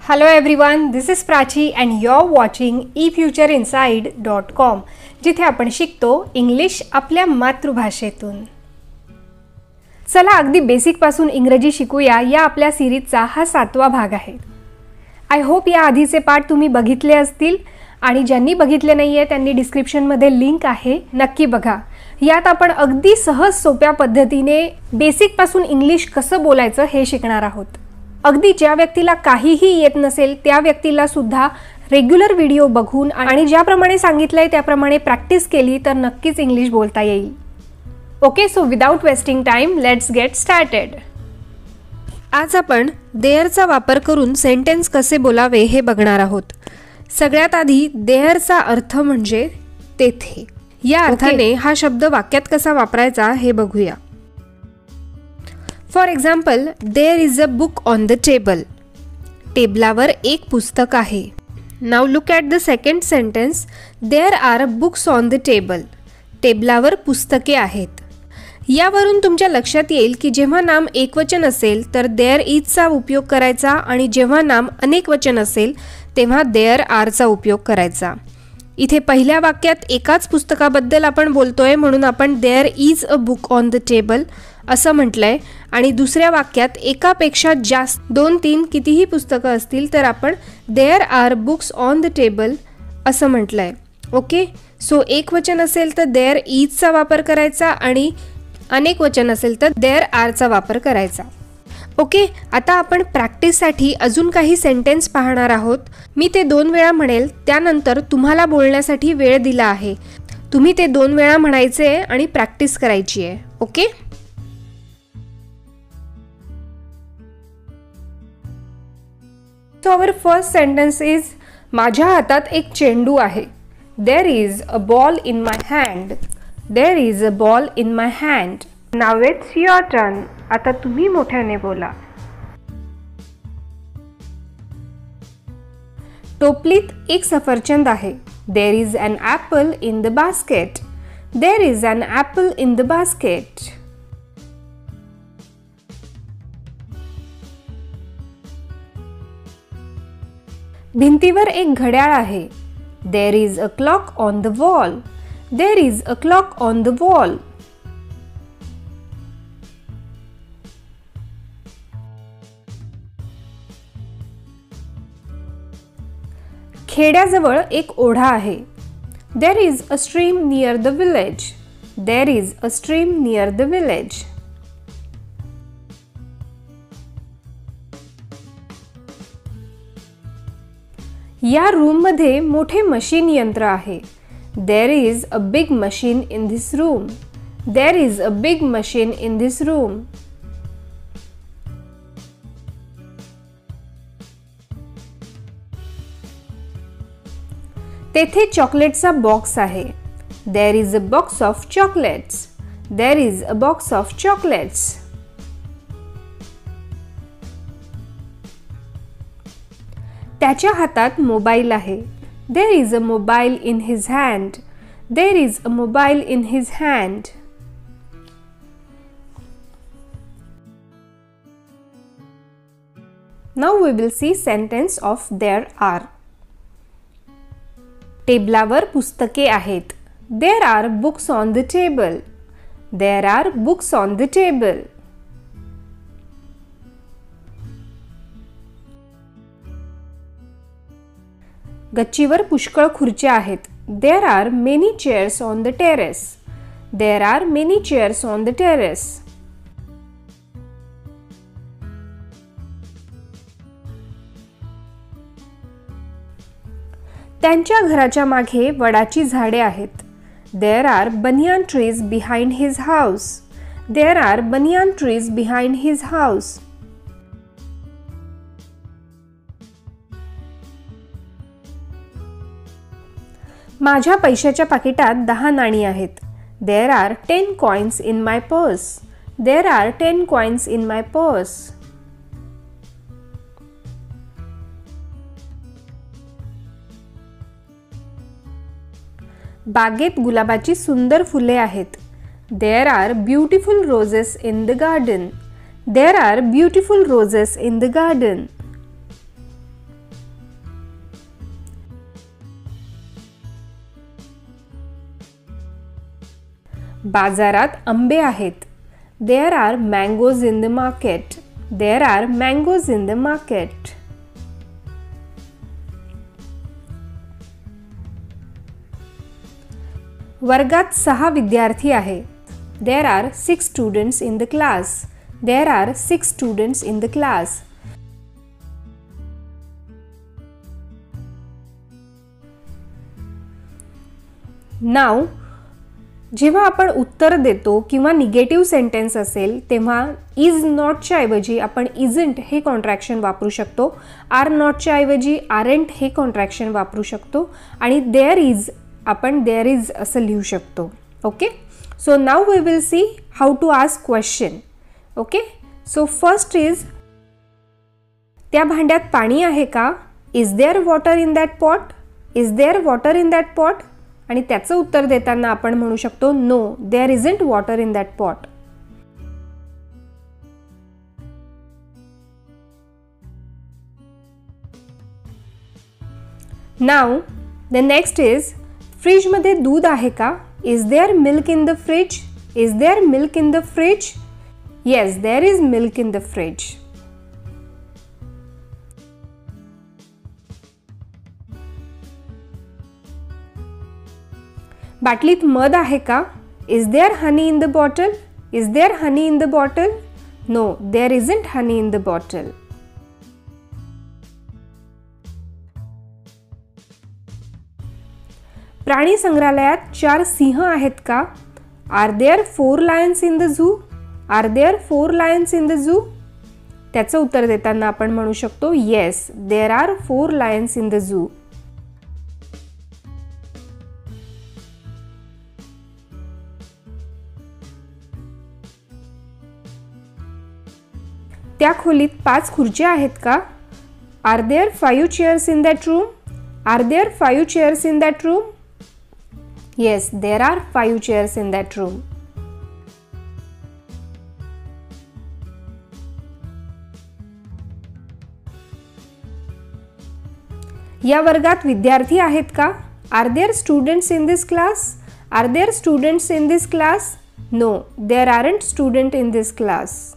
Hello everyone, this is Prachi and you're watching efutureinside.com जिथे आपण शिकतो इंग्लिश आपल्या मातृभाषेतून। चला अगदी बेसिक पासून इंग्रजी शिकूया या आपल्या सिरीजचा हा 7वा भाग आहे। आय होप या आधीचे पाठ तुम्ही बघितले असतील आणि ज्यांनी बघितले नाहीये त्यांनी डिस्क्रिप्शन मध्ये लिंक आहे, नक्की बघा। यात आपण अगदी सहज सोप्या पद्धतीने बेसिक पासून इंग्लिश कसं बोलायचं हे शिकणार आहोत। अगदी ज्या व्यक्तीला काहीही येत नसेल त्या व्यक्तीला सुद्धा रेग्युलर व्हिडिओ बघून आणि ज्याप्रमाणे सांगितलंय त्याप्रमाणे प्रॅक्टिस केली तर नक्कीच इंग्लिश बोलता येईल। Okay, so without wasting time let's get started. आज आपण देअरचा वापर करून सेंटेन्स कसे बोलावे हे बघणार आहोत। सगळ्यात आधी देअरचा अर्थ म्हणजे तेथे। या अर्थाने हा शब्द वाक्यात कसा वापरायचा हे बघूया। For example, there is a book on the table. टेबलावर एक पुस्तक आहे। Now look at the second sentence, there are books on the table. टेबलावर पुस्तके आहेत। यावरून तुमच्या लक्षात येईल की जेव्हा नाम एकवचन असेल तर देअर इजचा उपयोग करायचा आणि जेव्हा नाम अनेकवचन असेल तेव्हा देअर आरचा उपयोग करायचा। इथे पहिल्या वाक्यात एकाच पुस्तकाबद्दल आपण बोलतोय म्हणून आपण there is a book on the table असं म्हटलंय आणि दुसऱ्या वाक्यात एकापेक्षा जास्त 2-3 कितीही पुस्तकं असतील तर आपण there are books on the table असं म्हटलंय। ओके, सो एकवचन असेल तर देअर इजचा वापर करायचा आणि अनेक वचन असेल तर देअर आरचा वापर करायचा। ओके, आता आपण प्रॅक्टिससाठी अजून काही सेंटेन्स पाहणार आहोत। मी ते 2 वेळा म्हणेल, त्यानंतर तुम्हाला बोलण्यासाठी वेळ दिला आहे। तुम्ही ते 2 वेळा म्हणायचे आणि प्रॅक्टिस करायची आहे। Okay, so our first sentence is, माझ्या हातात एक चेंडू आहे। There is a ball in my hand. There is a ball in my hand. Now it's your turn. आता तुम्ही मोठ्याने बोला। टोपलीत एक सफरचंद आहे। There is an apple in the basket. There is an apple in the basket. भिंतीवर एक घड्याळ आहे। There is a clock on the wall. There is a clock on the wall. खेड्याजवळ एक ओढा आहे। There is a stream near the village. There is a stream near the village. या रूममध्ये मोठे मशीन यंत्र आहे। There is a big machine in this room. There is a big machine in this room. तेथे चॉकलेटचा box आहे। There is a box of chocolates. There is a box of chocolates. त्याच्या हातात मोबाईल आहे। There is a mobile in his hand. There is a mobile in his hand. Now we will see sentence of there are. टेबलावर पुस्तके आहेत। There are books on the table. There are books on the table. गच्चीवर पुष्कळ खुर्च्या आहेत। There are many chairs on the terrace. There are many chairs on the terrace. त्यांच्या घराच्या मागे वडाची झाडे आहेत। There are banyan trees behind his house. There are banyan trees behind his house. माझ्या पैशाच्या पाकिटात 10 नाणी आहेत। There are 10 coins in my purse. There are 10 coins in my purse. बागेत गुलाबाची सुंदर फुले आहेत। There are beautiful roses in the garden. There are beautiful roses in the garden. बाजारात आंबे आहेत. There are mangoes in the market. There are mangoes in the market. वर्गात 6 विद्यार्थी आहेत. There are 6 students in the class. There are 6 students in the class. Now, जेव्हा आपण उत्तर देतो किंवा निगेटिव्ह सेंटेन्स असेल तेव्हा इज नॉटच्या ऐवजी आपण इजंट हे कॉन्ट्रॅक्शन वापरू शकतो. आर नॉटच्या ऐवजी आरेंट हे कॉन्ट्रॅक्शन वापरू शकतो आणि देअर इज आपण देअर इज असं लिहू शकतो. Okay, so now we will see how to ask question. Okay, so first is त्या भांड्यात पाणी आहे का? Is there water in that pot? Is there water in that pot? आणि त्याचं उत्तर देताना आपण म्हणू शकतो no, there isn't water in that pot. Now the next is फ्रीजमध्ये दूध आहे का? Is there milk in the fridge? Is there milk in the fridge? Yes, there is milk in the fridge. बाटलीत मध आहे का? Is there honey in the bottle? Is there honey in the bottle? No, there isn't honey in the bottle. प्राणी संग्रहालयात 4 सिंह आहेत का? Are there 4 lions in the zoo? Are there 4 lions in the zoo? त्याचं उत्तर देताना आपण म्हणू शकतो yes, there are 4 lions in the zoo. त्या खोलीत 5 खुर्च्या आहेत का? Are there 5 chairs in that room? Are there 5 chairs in that room? Yes, there are 5 chairs in that room. या वर्गात विद्यार्थी आहेत का? Are there students in this class? Are there students in this class? No, there aren't student in this class.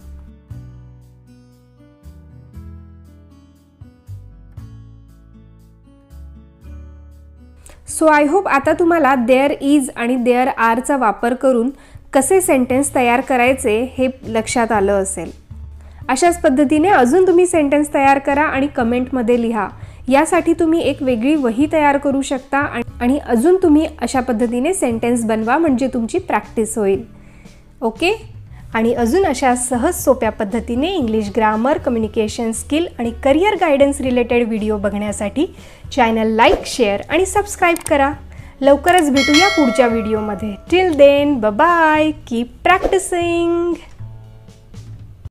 So I hope आता तुम्हाला there is आणि there आरचा वापर करून कसे सेंटेन्स तयार करायचे हे लक्षात आलं असेल. अशाच पद्धतीने अजून तुम्ही सेंटेन्स तयार करा आणि कमेंटमध्ये लिहा. यासाठी तुम्ही एक वेगळी वही तयार करू शकता आणि अजून तुम्ही अशा पद्धतीने सेंटेन्स बनवा म्हणजे तुमची प्रॅक्टिस होईल. ओके, आणि अजून अशा सहज सोप्या पद्धतीने इंग्लिश ग्रामर, कम्युनिकेशन स्किल आणि करिअर गायडन्स रिलेटेड व्हिडिओ बघण्यासाठी चॅनल लाईक, शेअर आणि सबस्क्राईब करा. लवकरच भेटूया पुढच्या व्हिडिओमध्ये. Till then, bye bye, keep practising.